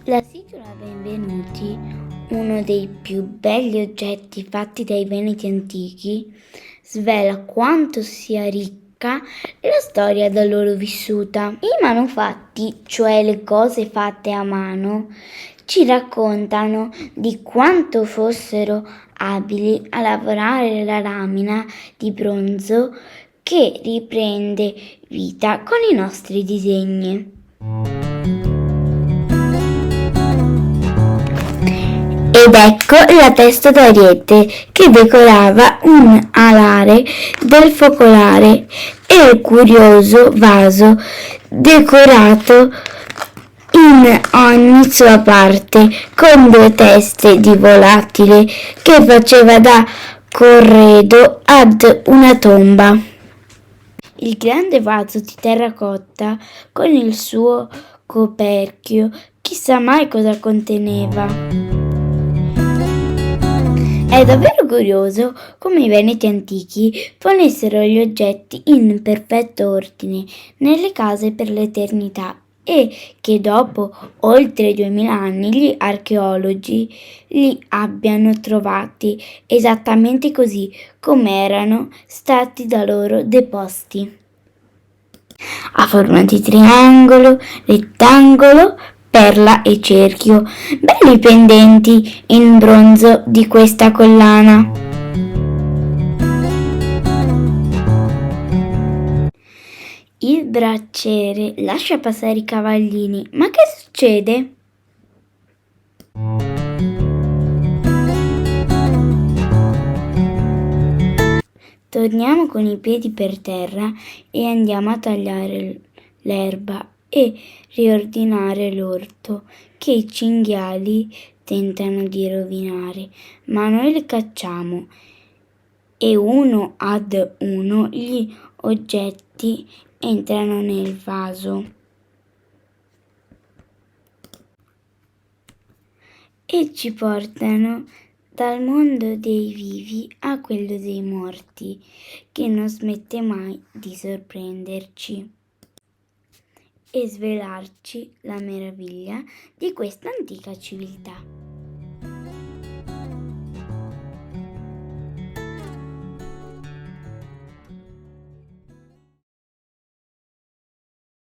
La sigla Benvenuti, uno dei più belli oggetti fatti dai Veneti antichi, svela quanto sia ricca la storia da loro vissuta. I manufatti, cioè le cose fatte a mano, ci raccontano di quanto fossero abili a lavorare la lamina di bronzo che riprende vita con i nostri disegni. Ed ecco la testa d'ariete che decorava un alare del focolare e il curioso vaso decorato in ogni sua parte con due teste di volatile che faceva da corredo ad una tomba. Il grande vaso di terracotta con il suo coperchio, chissà mai cosa conteneva. È davvero curioso come i Veneti antichi ponessero gli oggetti in perfetto ordine nelle case per l'eternità e che dopo oltre 2000 anni gli archeologi li abbiano trovati esattamente così come erano stati da loro deposti. A forma di triangolo, rettangolo, perla e cerchio, belli pendenti in bronzo di questa collana. Il bracciere lascia passare i cavallini, ma che succede? Torniamo con i piedi per terra e andiamo a tagliare l'erba e riordinare l'orto che i cinghiali tentano di rovinare, ma noi li cacciamo e uno ad uno gli oggetti entrano nel vaso e ci portano dal mondo dei vivi a quello dei morti, che non smette mai di sorprenderci e svelarci la meraviglia di questa antica civiltà.